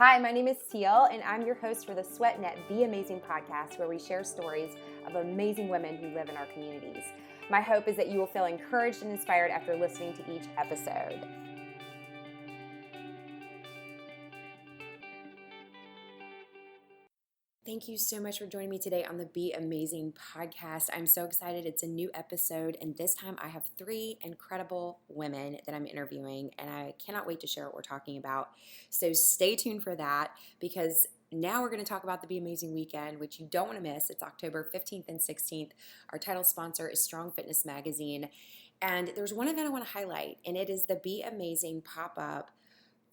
Hi, my name is Cel, and I'm your host for the SweatNet Be Amazing podcast, where we share stories of amazing women who live in our communities. My hope is that you will feel encouraged and inspired after listening to each episode. Thank you so much for joining me today on the Be Amazing podcast. I'm so excited. It's a new episode, and this time I have 3 incredible women that I'm interviewing, and I cannot wait to share what we're talking about. So stay tuned for that, because now we're going to talk about the Be Amazing weekend, which you don't want to miss. It's October 15th and 16th. Our title sponsor is Strong Fitness Magazine, and there's one event I want to highlight, and it is the Be Amazing pop-up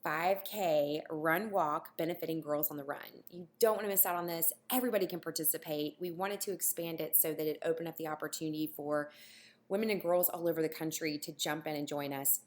5K run walk benefiting Girls on the Run. You don't want to miss out on this. Everybody can participate. We wanted to expand it so that it opened up the opportunity for women and girls all over the country to jump in and join us.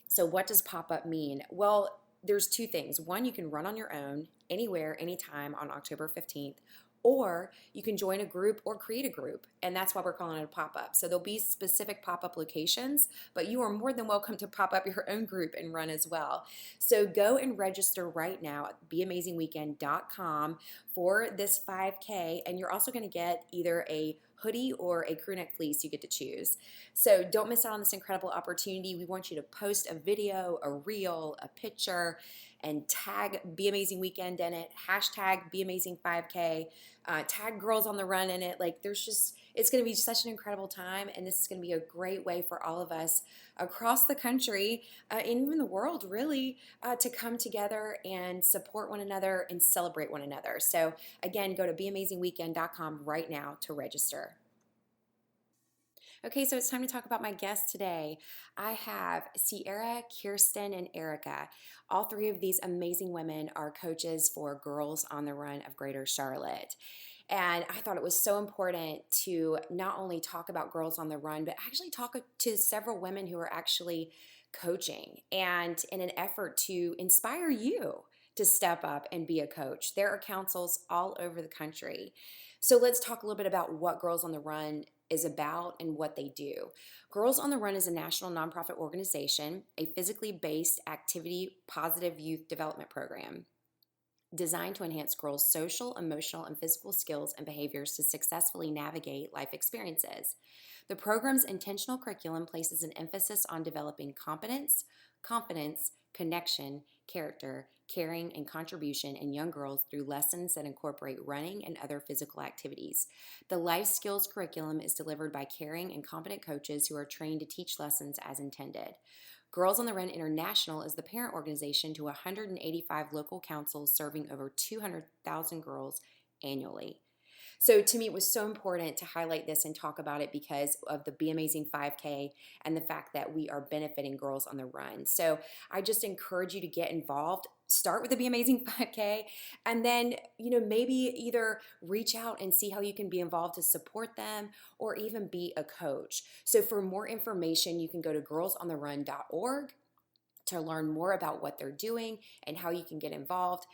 So what does pop-up mean? Well, there's 2 things. One, you can run on your own anywhere, anytime on October 15th. Or you can join a group or create a group, and that's why we're calling it a pop-up. So there'll be specific pop-up locations, but you are more than welcome to pop up your own group and run as well. So go and register right now at beamazingweekend.com for this 5K, and you're also going to get either a hoodie or a crew neck fleece. You get to choose. So don't miss out on this incredible opportunity. We want you to post a video, a reel, a picture, and tag Be Amazing Weekend in it, hashtag Be Amazing 5K, tag Girls on the Run in it. It's going to be such an incredible time, and this is going to be a great way for all of us across the country, and even the world really, to come together and support one another and celebrate one another. So again, go to beamazingweekend.com right now to register. Okay, so it's time to talk about my guests today. I have Sierra, Keristen, and Erika. All 3 of these amazing women are coaches for Girls on the Run of Greater Charlotte. And I thought it was so important to not only talk about Girls on the Run, but actually talk to several women who are actually coaching, and in an effort to inspire you to step up and be a coach. There are councils all over the country. So let's talk a little bit about what Girls on the Run is about and what they do. Girls on the Run is a national nonprofit organization, a physically based activity positive youth development program designed to enhance girls' social, emotional, and physical skills and behaviors to successfully navigate life experiences. The program's intentional curriculum places an emphasis on developing competence, confidence, connection, character, caring, and contribution in young girls through lessons that incorporate running and other physical activities. The life skills curriculum is delivered by caring and competent coaches who are trained to teach lessons as intended. Girls on the Run International is the parent organization to 185 local councils serving over 200,000 girls annually. So to me, it was so important to highlight this and talk about it because of the Be Amazing 5K and the fact that we are benefiting Girls on the Run. So I just encourage you to get involved. Start with the Be Amazing 5K, and then, maybe either reach out and see how you can be involved to support them, or even be a coach. So for more information, you can go to girlsontherun.org to learn more about what they're doing and how you can get involved.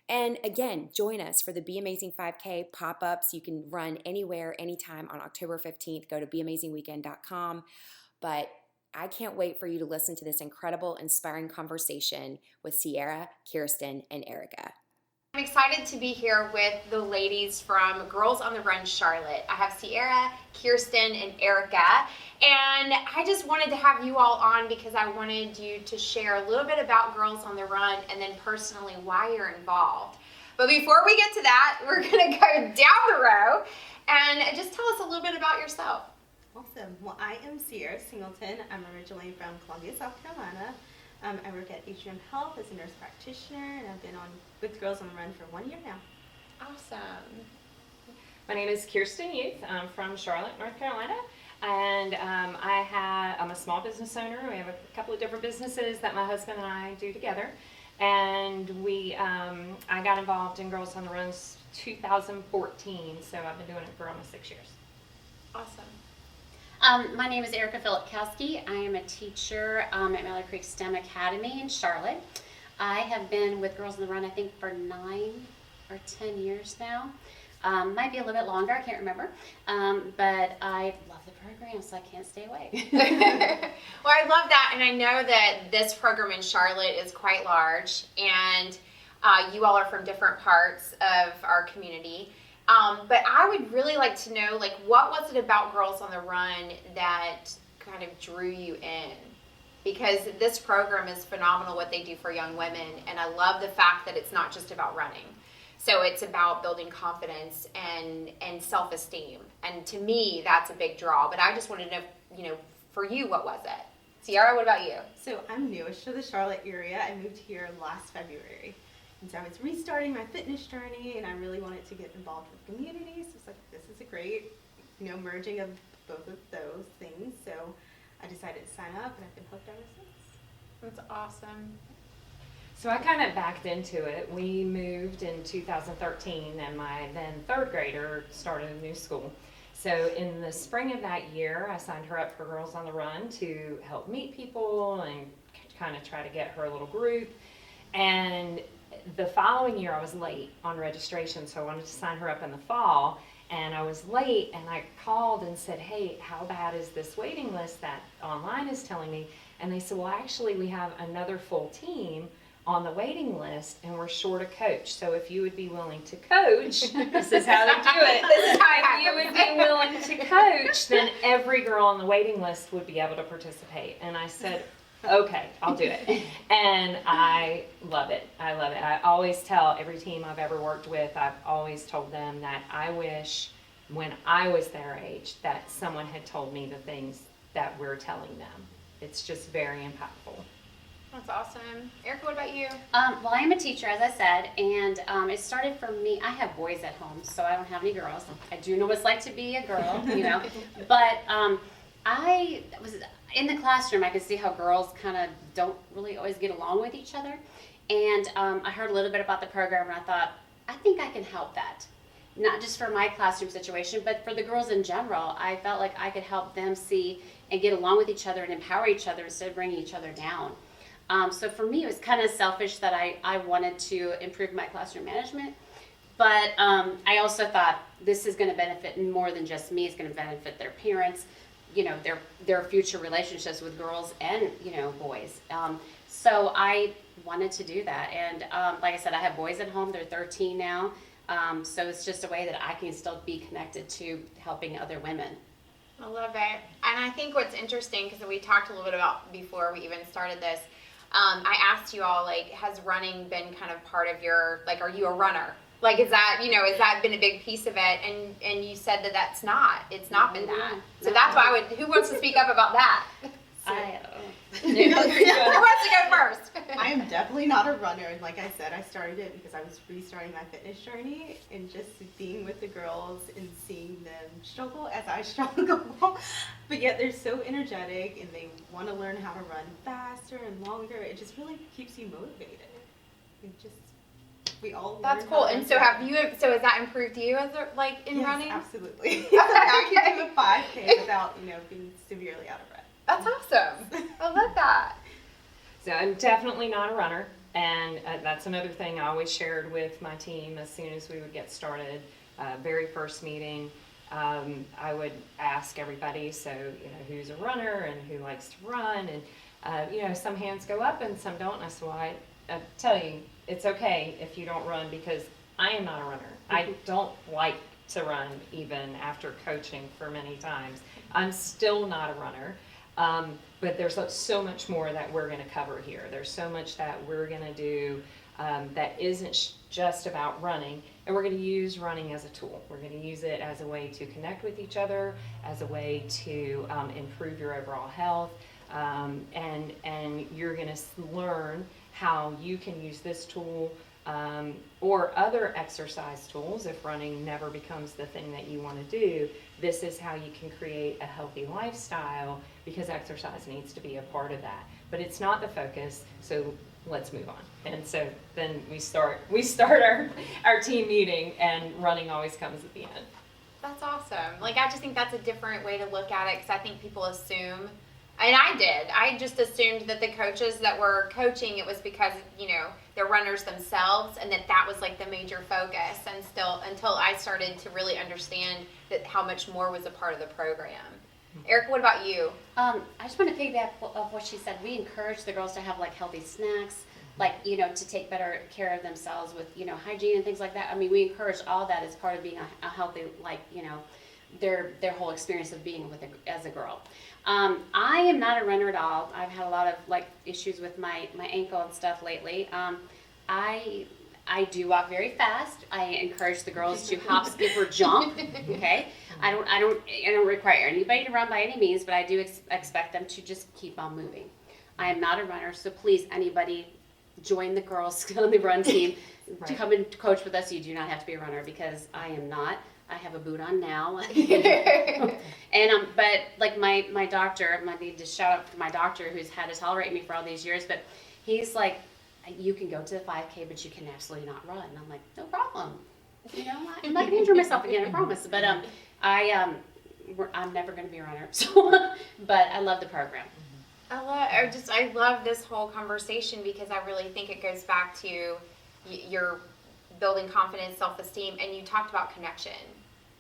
And again, join us for the Be Amazing 5K pop-ups. You can run anywhere, anytime on October 15th. Go to beamazingweekend.com. But I can't wait for you to listen to this incredible, inspiring conversation with Sierra, Keristen, and Erika. I'm excited to be here with the ladies from Girls on the Run Charlotte. I have Sierra, Keristen, and Erika. And I just wanted to have you all on because I wanted you to share a little bit about Girls on the Run and then personally why you're involved. But before we get to that, we're going to go down the row and just tell us a little bit about yourself. Awesome. Well, I am Sierra Singleton. I'm originally from Columbia, South Carolina. I work at Atrium Health as a nurse practitioner, and I've been on with Girls on the Run for 1 year now. Awesome. My name is Keristen Youth. I'm from Charlotte, North Carolina, and I'm a small business owner. We have a couple of different businesses that my husband and I do together, and I got involved in Girls on the Run 2014, so I've been doing it for almost 6 years. Awesome. My name is Erika Filipkowski. I am a teacher at Mallard Creek STEM Academy in Charlotte. I have been with Girls on the Run, I think, for 9 or 10 years now. Might be a little bit longer, I can't remember. But I love the program, so I can't stay away. Well, I love that, and I know that this program in Charlotte is quite large, and You all are from different parts of our community. But I would really like to know, like, what was it about Girls on the Run that kind of drew you in? Because this program is phenomenal, what they do for young women, and I love the fact that it's not just about running. So it's about building confidence and self-esteem. And to me, that's a big draw. But I just wanted to know, for you, what was it? Sierra, what about you? So I'm newish to the Charlotte area. I moved here last February. And so I was restarting my fitness journey, and I really wanted to get involved with communities. So it's like, this is a great, merging of both of those things. So I decided to sign up, and I've been hooked ever since. That's awesome. So I kind of backed into it. We moved in 2013, and my then third grader started a new school. So in the spring of that year, I signed her up for Girls on the Run to help meet people and kind of try to get her a little group. And the following year, I was late on registration, so I wanted to sign her up in the fall. And I was late, and I called and said, hey, how bad is this waiting list that online is telling me? And they said, well, actually, we have another full team on the waiting list, and we're short a coach. So if you would be willing to coach, this is how they do it. If you would be willing to coach, then every girl on the waiting list would be able to participate. And I said, okay, I'll do it. And I love it. I love it. I always tell every team I've ever worked with, I've always told them that I wish when I was their age that someone had told me the things that we're telling them. It's just very impactful. That's awesome. Erika, what about you? Well, I am a teacher, as I said, and it started for me. I have boys at home, so I don't have any girls. I do know what it's like to be a girl, But I was in the classroom. I could see how girls kind of don't really always get along with each other. And I heard a little bit about the program, and I thought, I think I can help that. Not just for my classroom situation, but for the girls in general. I felt like I could help them see and get along with each other and empower each other instead of bringing each other down. So for me, it was kind of selfish that I wanted to improve my classroom management. But I also thought this is going to benefit more than just me. It's going to benefit their parents, their future relationships with girls and, boys. So I wanted to do that. And like I said, I have boys at home. They're 13 now. So it's just a way that I can still be connected to helping other women. I love it. And I think what's interesting, because we talked a little bit about before we even started this, I asked you all, like, has running been kind of part of your, like, are you a runner? Like, is that, has that been a big piece of it? And you said that it's not been that. So that's why who wants to speak up about that? Who wants to go first? I am definitely not a runner, and like I said, I started it because I was restarting my fitness journey, and just being with the girls and seeing them struggle as I struggle, but yet they're so energetic and they want to learn how to run faster and longer. It just really keeps you motivated. We all That's cool. And so has that improved you as in running? Absolutely. I can do a 5K without being severely out of breath. That's awesome. I love that. So I'm definitely not a runner, and that's another thing I always shared with my team as soon as we would get started. Very first meeting, I would ask everybody, so who's a runner and who likes to run, and some hands go up and some don't. And I said, well, I tell you, it's okay if you don't run, because I am not a runner. I don't like to run even after coaching for many times. I'm still not a runner. But there's so much more that we're going to cover here. There's so much that we're going to do that isn't just about running, and we're going to use running as a tool. We're going to use it as a way to connect with each other, as a way to improve your overall health, and you're going to learn how you can use this tool or other exercise tools if running never becomes the thing that you want to do. This is how you can create a healthy lifestyle, because exercise needs to be a part of that. But it's not the focus, so let's move on. And so then we start our team meeting, and running always comes at the end. That's awesome. I just think that's a different way to look at it, because I think people assume, and I just assumed that the coaches that were coaching, it was because, they're runners themselves, and that was the major focus, and still until I started to really understand that how much more was a part of the program. Erika, what about you? I just want to piggyback of what she said. We encourage the girls to have healthy snacks. like, you know, to take better care of themselves with, you know, hygiene and things like that. I mean, we encourage all that as part of being a healthy, like, you know, their whole experience of being with as a girl. I am not a runner at all. I've had a lot of like issues with my ankle and stuff lately. I do walk very fast. I encourage the girls to hop, skip, or jump. Okay, I don't require anybody to run by any means, but I do expect them to just keep on moving. I am not a runner, so please, anybody, join the girls on the run team. To come and coach with us, you do not have to be a runner, because I am not. I have a boot on now. And but like my doctor, I need to shout out to my doctor who's had to tolerate me for all these years, but he's like, you can go to the 5K, but you can absolutely not run. And I'm like, no problem. You know, I'm not going to injure myself again, I promise. But I'm never going to be a runner. So, but I love the program. I love this whole conversation, because I really think it goes back to your building confidence, self-esteem, and you talked about connection.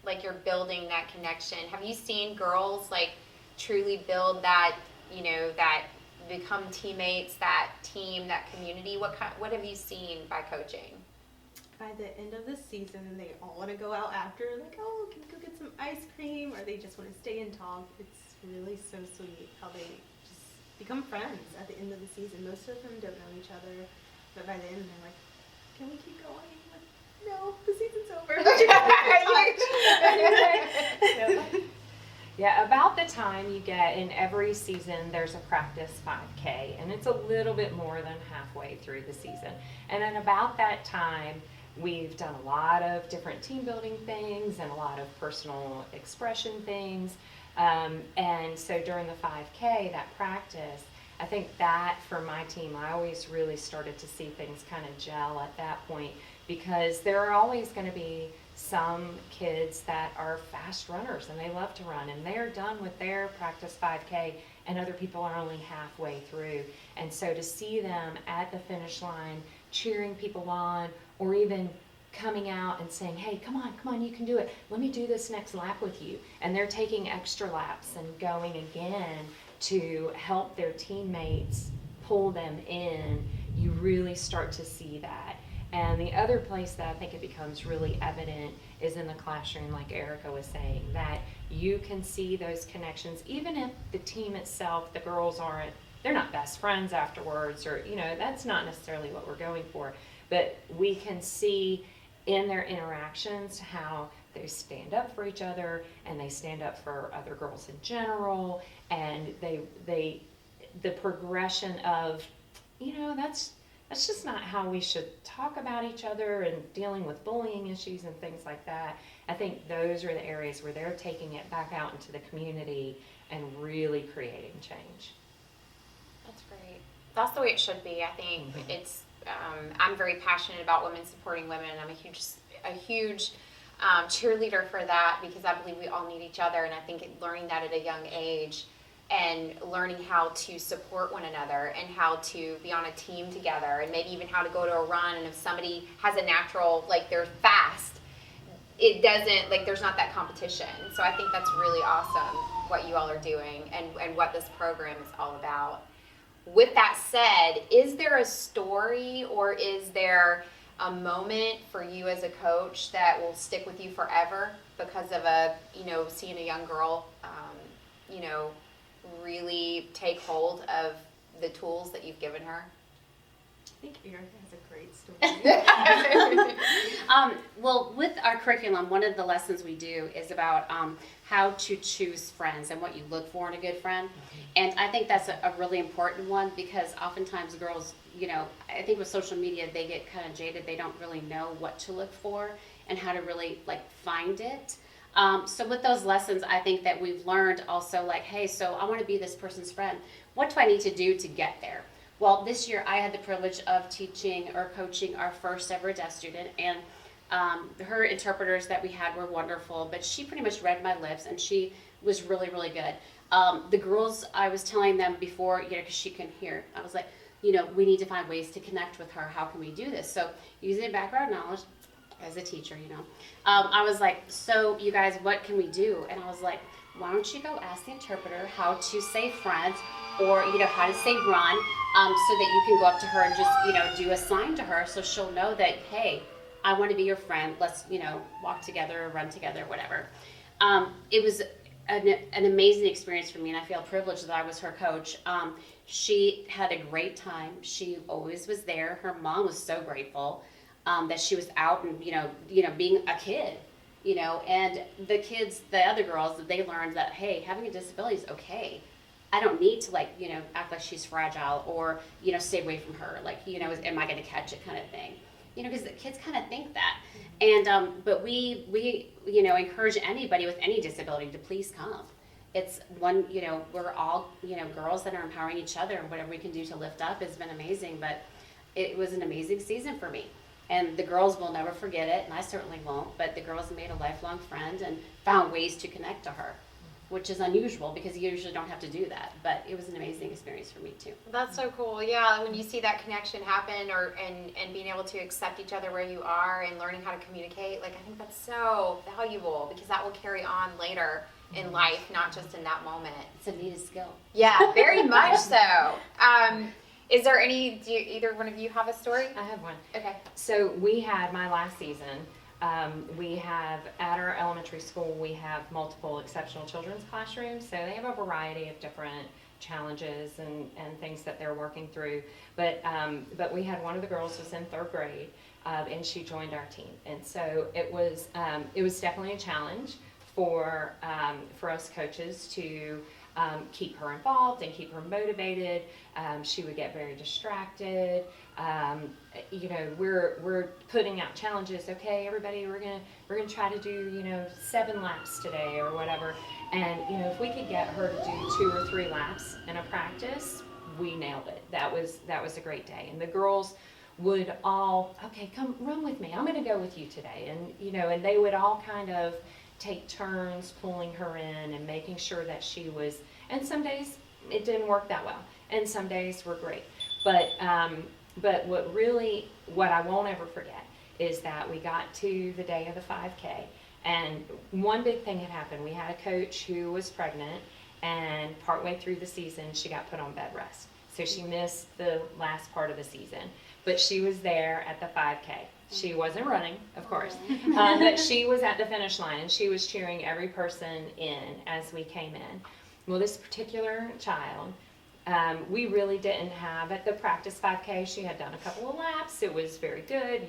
Like, you're building that connection. Have you seen girls like truly build that, you know, that become teammates, that team, that community? What have you seen by coaching? By the end of the season, they all want to go out after, like, oh, can we go get some ice cream, or they just want to stay and talk. It's really so sweet how they just become friends at the end of the season. Most of them don't know each other, but by the end, they're like, can we keep going? Like, no, the season's over. Yeah, about the time you get in every season, there's a practice 5K, and it's a little bit more than halfway through the season. And at about that time, we've done a lot of different team building things and a lot of personal expression things. And so during the 5K, that practice, I think that for my team, I always really started to see things kind of gel at that point, because there are always going to be some kids that are fast runners and they love to run, and they're done with their practice 5K and other people are only halfway through. And so to see them at the finish line cheering people on, or even coming out and saying, hey, come on, you can do it. Let me do this next lap with you. And they're taking extra laps and going again to help their teammates pull them in. You really start to see that. And the other place that I think it becomes really evident is in the classroom, like Erika was saying, that you can see those connections, even if the team itself, the girls they're not best friends afterwards, or, you know, that's not necessarily what we're going for, but we can see in their interactions how they stand up for each other, and they stand up for other girls in general, and the progression of, you know, that's just not how we should talk about each other, and dealing with bullying issues and things like that. I think those are the areas where they're taking it back out into the community and really creating change. That's great. That's the way it should be. I think it's, I'm very passionate about women supporting women, and I'm a huge cheerleader for that, because I believe we all need each other, and I think learning that at a young age, and learning how to support one another, and how to be on a team together, and maybe even how to go to a run, and if somebody has a natural, like, they're fast, it doesn't, like, there's not that competition. So I think that's really awesome what you all are doing, and what this program is all about. With that said, is there a story, or is there a moment for you as a coach that will stick with you forever because of seeing a young girl, really take hold of the tools that you've given her? I think Erika has a great story. Well, with our curriculum, one of the lessons we do is about how to choose friends and what you look for in a good friend. Mm-hmm. And I think that's a really important one, because oftentimes girls, I think with social media, they get kind of jaded. They don't really know what to look for and how to really find it. So with those lessons, I think that we've learned also hey, so I want to be this person's friend. What do I need to do to get there? Well, this year I had the privilege of teaching or coaching our first ever deaf student, and her interpreters that we had were wonderful, but she pretty much read my lips, and she was really, really good. The girls, I was telling them before, because she can hear, I was like, we need to find ways to connect with her. How can we do this? So using background knowledge as a teacher, I was like, so you guys, what can we do? And I was like, why don't you go ask the interpreter how to say friends, or, how to say run, so that you can go up to her and just, do a sign to her so she'll know that, hey, I want to be your friend. Let's, walk together or run together, whatever. It was an amazing experience for me, and I feel privileged that I was her coach. She had a great time. She always was there. Her mom was so grateful that she was out and, being a kid, and the kids, the other girls, they learned that, hey, having a disability is okay. I don't need to act like she's fragile or, stay away from her. Am I going to catch it kind of thing? Because the kids kind of think that. And, but we encourage anybody with any disability to please come. It's one, we're all, girls that are empowering each other, and whatever we can do to lift up has been amazing. But it was an amazing season for me. And the girls will never forget it, and I certainly won't. But the girls made a lifelong friend and found ways to connect to her, which is unusual because you usually don't have to do that. But it was an amazing experience for me too. That's so cool. Yeah, when you see that connection happen, and being able to accept each other where you are and learning how to communicate, I think that's so valuable, because that will carry on later in life, not just in that moment. It's a needed skill. Yeah, very much so. Is there do either one of you have a story? I have one. Okay. So we had my last season. We have, at our elementary school, we have multiple exceptional children's classrooms, so they have a variety of different challenges and things that they're working through. But we had one of the girls was in 3rd grade, and she joined our team, and so it was definitely a challenge for us coaches to keep her involved and keep her motivated. She would get very distracted. We're putting out challenges. Okay, everybody, we're gonna try to do 7 laps today or whatever. And if we could get her to do 2 or 3 laps in a practice, we nailed it. That was a great day. And the girls would all, okay, come run with me. I'm gonna go with you today. And and they would all kind of take turns pulling her in and making sure that she was. And some days it didn't work that well, and some days were great. But what I won't ever forget is that we got to the day of the 5K, and one big thing had happened. We had a coach who was pregnant, and partway through the season, she got put on bed rest. So she missed the last part of the season, but she was there at the 5K. She wasn't running, of course, but she was at the finish line, and she was cheering every person in as we came in. Well, this particular child, we really didn't have at the practice 5K. She had done a couple of laps. It was very good.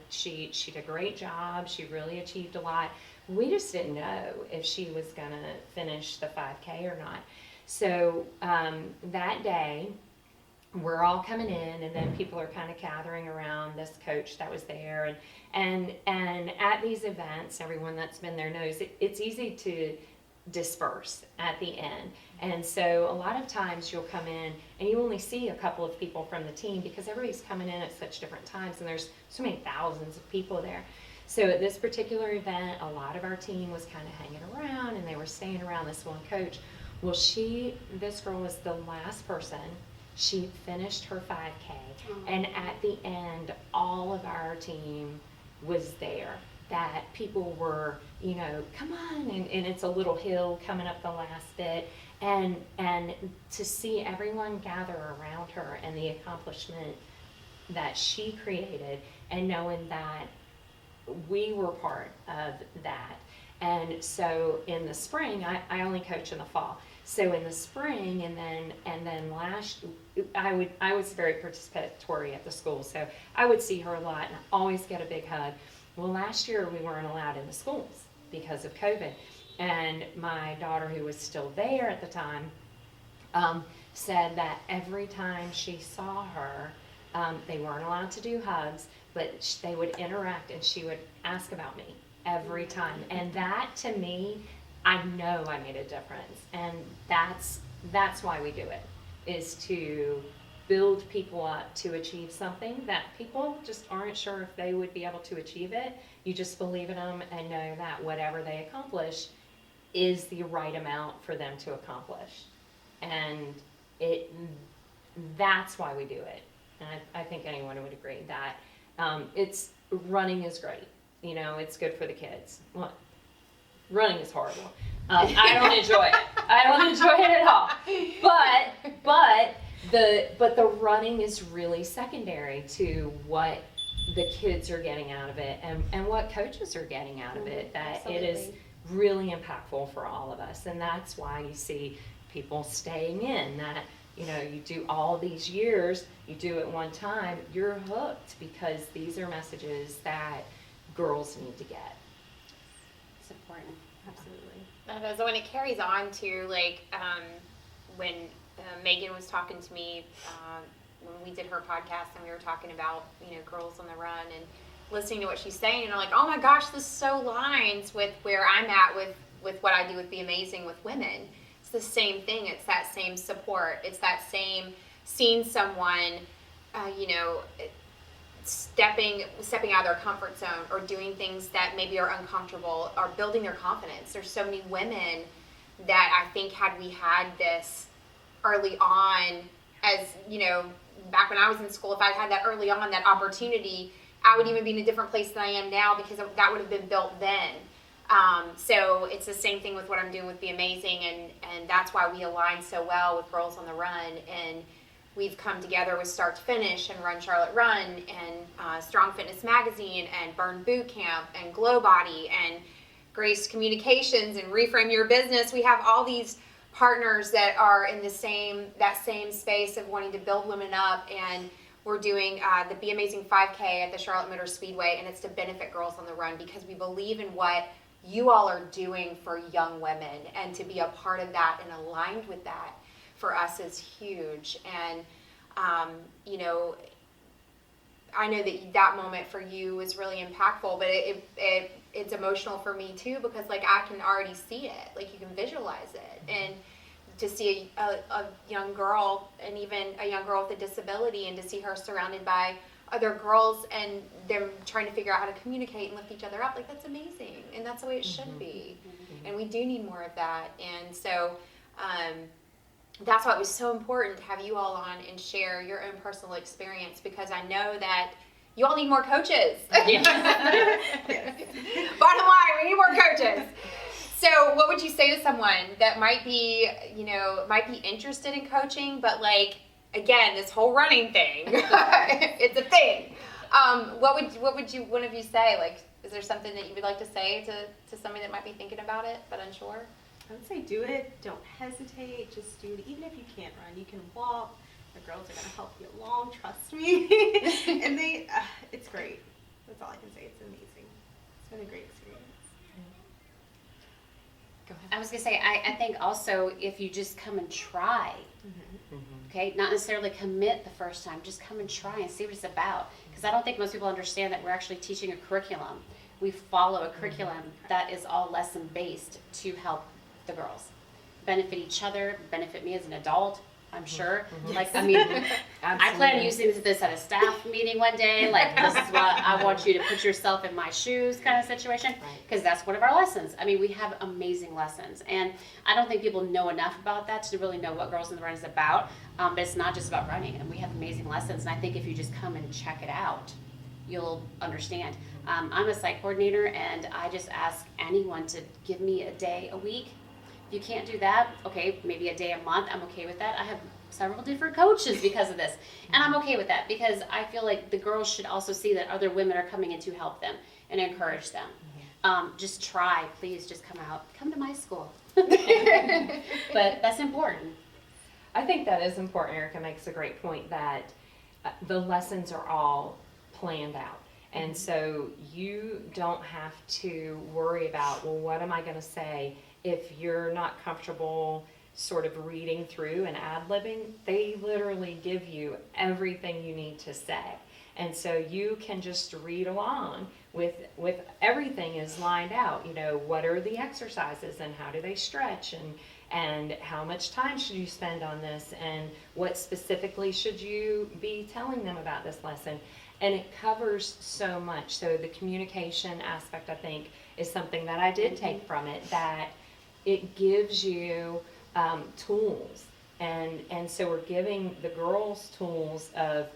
She did a great job. She really achieved a lot. We just didn't know if she was going to finish the 5K or not. So that day, we're all coming in, and then people are kind of gathering around this coach that was there. And at these events, everyone that's been there knows it's easy to disperse at the end. And so a lot of times you'll come in and you only see a couple of people from the team because everybody's coming in at such different times, and there's so many thousands of people there. So at this particular event, a lot of our team was kind of hanging around, and they were staying around this one coach. Well, this girl was the last person. She finished her 5K, and at the end, all of our team was there. That people were, come on, and it's a little hill coming up the last bit, and to see everyone gather around her and the accomplishment that she created, and knowing that we were part of that. And so in the spring, I only coach in the fall. So in the spring, and then I was very participatory at the school, so I would see her a lot and always get a big hug. Well, last year we weren't allowed in the schools because of COVID, and my daughter, who was still there at the time, said that every time she saw her, they weren't allowed to do hugs, but they would interact, and she would ask about me every time. And that, to me, I know I made a difference, and that's why we do it, is to build people up to achieve something that people just aren't sure if they would be able to achieve it. You just believe in them and know that whatever they accomplish is the right amount for them to accomplish. And that's why we do it. And I think anyone would agree that running is great. It's good for the kids. Well, running is horrible. I don't enjoy it. I don't enjoy it at all. But the running is really secondary to what the kids are getting out of it and what coaches are getting out of it. That Absolutely. it is really impactful for all of us, and that's why you see people staying in. That you do all these years, you do it one time, you're hooked because these are messages that girls need to get. It's important. Absolutely. So when it carries on to when Megan was talking to me when we did her podcast and we were talking about girls on the run and listening to what she's saying, and I'm like, oh my gosh, this so lines with where I'm at with what I do with Be Amazing with women. It's the same thing. It's that same support. It's that same seeing someone, stepping out of their comfort zone or doing things that maybe are uncomfortable or building their confidence. There's so many women that I think had we had this early on, as back when I was in school, if I'd had that early on, that opportunity, I would even be in a different place than I am now because that would have been built then. So it's the same thing with what I'm doing with Be Amazing, and that's why we align so well with Girls on the Run, and we've come together with Start to Finish and Run Charlotte Run and Strong Fitness Magazine and Burn Boot Camp and Glow Body and Grace Communications and Reframe Your Business. We have all these partners that are in that same space of wanting to build women up, and we're doing the Be Amazing 5K at the Charlotte Motor Speedway, and it's to benefit Girls on the Run because we believe in what you all are doing for young women, and to be a part of that and aligned with that for us is huge. And I know that moment for you was really impactful, but it's emotional for me too, because I can already see it, you can visualize it, and to see a young girl, and even a young girl with a disability, and to see her surrounded by other girls and them trying to figure out how to communicate and lift each other up, that's amazing, and that's the way it should be. And we do need more of that. And so that's why it was so important to have you all on and share your own personal experience, because I know that you all need more coaches. Bottom line, we need more coaches. So what would you say to someone that might be interested in coaching, but again, this whole running thing, it's a thing. What would you, one of you say? Is there something that you would like to say to somebody that might be thinking about it but unsure? I would say do it. Don't hesitate. Just do it. Even if you can't run, you can walk. The girls are going to help you along. Trust me. And it's great. That's all I can say. It's amazing. It's been a great experience. Go ahead. I was going to say, I think also if you just come and try, okay, not necessarily commit the first time, just come and try and see what it's about. Because I don't think most people understand that we're actually teaching a curriculum. We follow a curriculum that is all lesson based to help the girls benefit each other, benefit me as an adult, I'm sure. I plan on using this at a staff meeting one day. This is what I want you to put yourself in my shoes kind of situation, because that's one of our lessons. We have amazing lessons, and I don't think people know enough about that to really know what Girls on the Run is about. But it's not just about running, and we have amazing lessons. And I think if you just come and check it out, you'll understand. I'm a site coordinator, and I just ask anyone to give me a day a week. If you can't do that, okay, maybe a day a month, I'm okay with that. I have several different coaches because of this, and I'm okay with that, because I feel like the girls should also see that other women are coming in to help them and encourage them. Just try, please, just come to my school. But that's important. I think that is important. Erika makes a great point that the lessons are all planned out. And so you don't have to worry about, well, what am I going to say if you're not comfortable sort of reading through and ad-libbing. They literally give you everything you need to say. And so you can just read along with everything is lined out. What are the exercises and how do they stretch, and how much time should you spend on this, and what specifically should you be telling them about this lesson. And it covers so much. So the communication aspect, I think, is something that I did take from it, that it gives you tools. And so we're giving the girls tools of,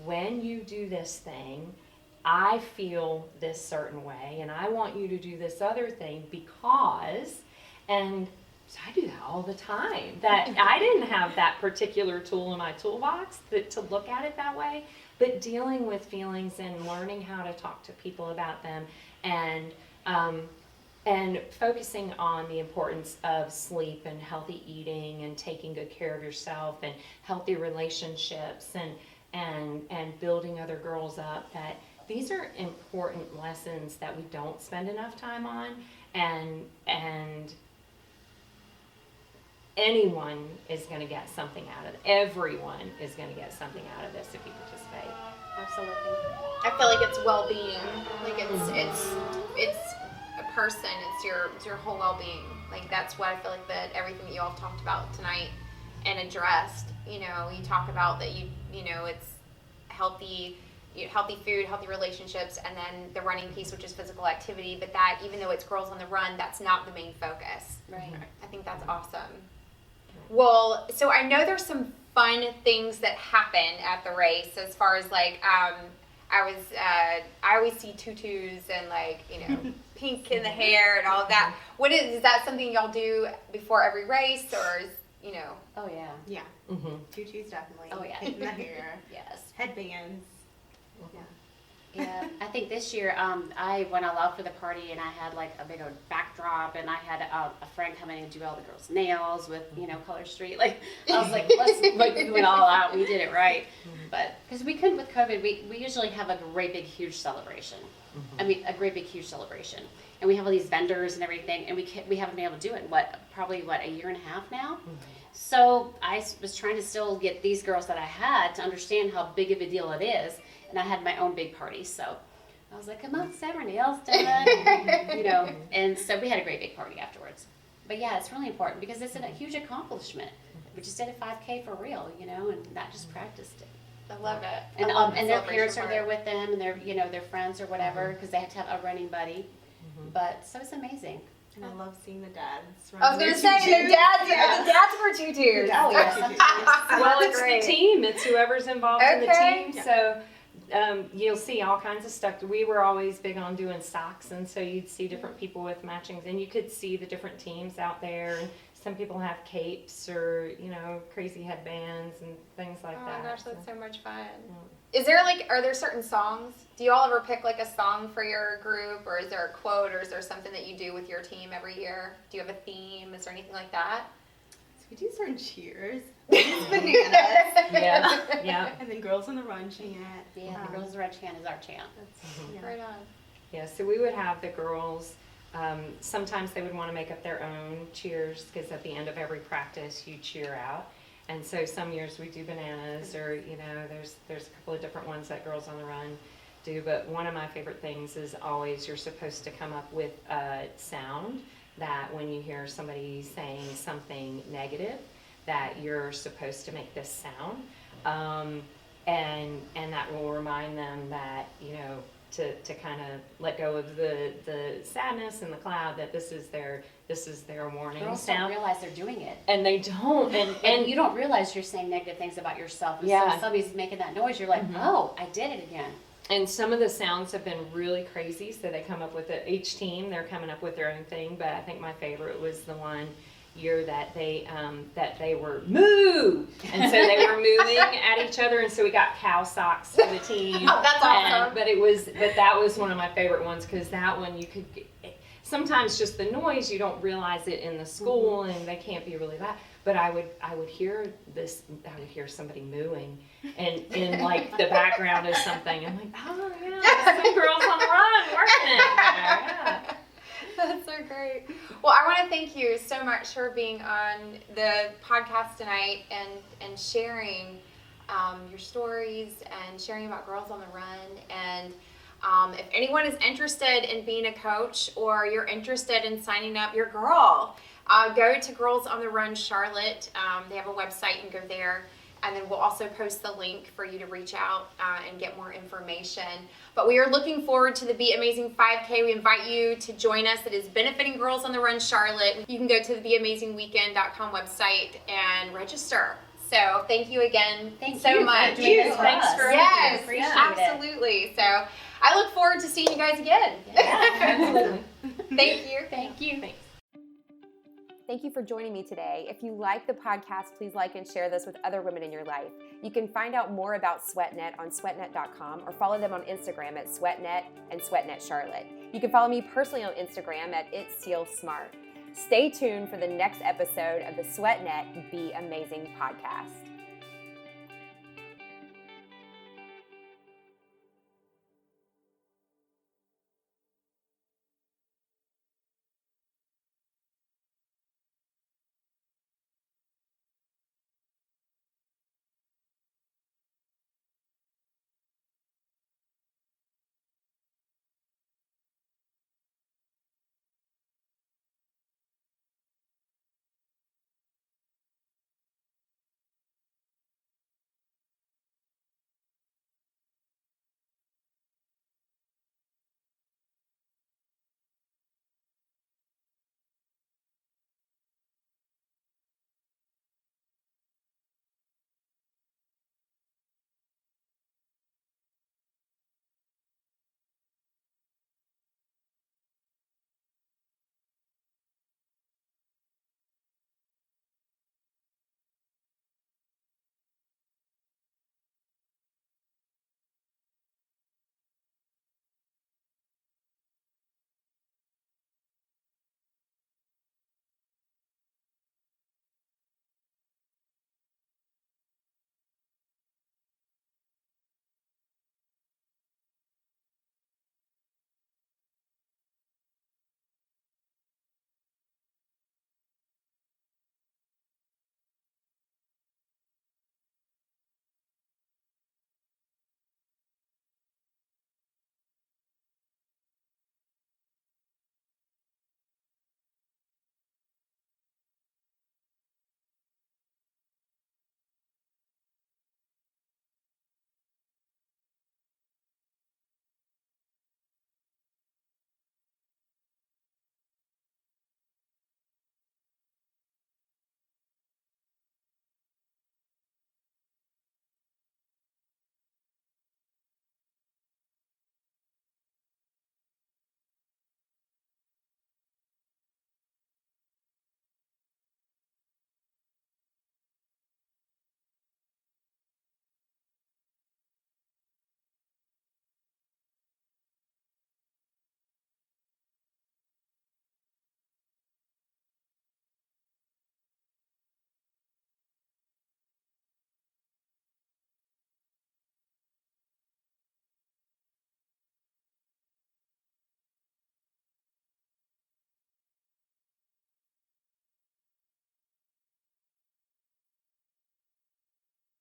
when you do this thing, I feel this certain way and I want you to do this other thing because, and so I do that all the time. That I didn't have that particular tool in my toolbox to look at it that way, but dealing with feelings and learning how to talk to people about them, and focusing on the importance of sleep and healthy eating and taking good care of yourself and healthy relationships and building other girls up. That these are important lessons that we don't spend enough time on, and anyone is going to get something out of it. Everyone is going to get something out of this if you participate. Absolutely. I feel like it's well-being. Like it's a person. It's your whole well-being. Like that's what I feel like that everything that you all have talked about tonight and addressed. You talk about that it's healthy food, healthy relationships, and then the running piece, which is physical activity. But that even though it's Girls on the Run, that's not the main focus. Right. I think that's awesome. Well, so I know there's some fun things that happen at the race as far as like I always see tutus and like pink in the hair and all of that. Is that something y'all do before every race or is Oh yeah. Yeah. Mm-hmm. Tutus definitely. Oh yeah. In the hair. Yes. Headbands. Yeah. Yeah, I think this year I went all out for the party and I had like a big old backdrop and I had a friend come in and do all the girls' nails with Color Street. Like I was like, we went all out. We did it right, but because we couldn't with COVID, we usually have a great big huge celebration. I mean, a great big huge celebration, and we have all these vendors and everything, and we haven't been able to do it in probably a year and a half now. So I was trying to still get these girls that I had to understand how big of a deal it is. And I had my own big party, so I was like, come on, set our nails done, and so we had a great big party afterwards. But yeah, it's really important because it's a huge accomplishment. We just did a 5K for real, and not just practiced it. I love it. And their parents are there with them, and their friends or whatever, because they had to have a running buddy. But so it's amazing. And I love seeing the dads. I was going to say, the dads were tutus. Oh yeah. Well, it's the team. It's whoever's involved in the team. Yeah. So you'll see all kinds of stuff. We were always big on doing socks, and so you'd see different people with matchings, and you could see the different teams out there. And some people have capes or crazy headbands and things like that. Oh my gosh, that's so much fun. Yeah. Are there certain songs? Do you all ever pick like a song for your group, or is there a quote, or is there something that you do with your team every year? Do you have a theme? Is there anything like that? So we do certain cheers. Bananas. Yeah. And then Girls on the Run chant. Yeah, the Girls Red chant is our chant. Right on. Yeah, so we would have the girls, sometimes they would want to make up their own cheers, because at the end of every practice you cheer out. And so some years we do bananas, or there's a couple of different ones that Girls on the Run do. But one of my favorite things is always you're supposed to come up with a sound that when you hear somebody saying something negative, that you're supposed to make this sound, and that will remind them that to kind of let go of the sadness and the cloud, that this is their warning Girls sound. don't realize they're doing it. And they don't. And you don't realize you're saying negative things about yourself. And so somebody's making that noise, you're like, oh, I did it again. And some of the sounds have been really crazy, so they come up with it. Each team, they're coming up with their own thing, but I think my favorite was the one year that they were moo, and so they were mooing at each other, and so we got cow socks for the team. Oh, that's awesome. But that was one of my favorite ones, because that one you could sometimes just the noise, you don't realize it in the school, and they can't be really loud. But I would hear somebody mooing, and in like the background of something. I'm like, oh yeah, there's some Girls on the Run working it. Yeah. That's so great. Well, I want to thank you so much for being on the podcast tonight and sharing your stories and sharing about Girls on the Run. And if anyone is interested in being a coach, or you're interested in signing up your girl, go to Girls on the Run Charlotte. They have a website, and go there. And then we'll also post the link for you to reach out and get more information. But we are looking forward to the Be Amazing 5K. We invite you to join us. It is benefiting Girls on the Run Charlotte. You can go to the beamazingweekend.com website and register. So thank you again Thank so you for much. doing this for Thanks us. for Yes, Appreciate it. absolutely. So I look forward to seeing you guys again. Absolutely. Thank you. Thank you. Thanks. Thank you for joining me today. If you like the podcast, please like and share this with other women in your life. You can find out more about SweatNet on sweatnet.com or follow them on Instagram at SweatNet and SweatNet Charlotte. You can follow me personally on Instagram at itssealsmart. Stay tuned for the next episode of the SweatNet Be Amazing Podcast.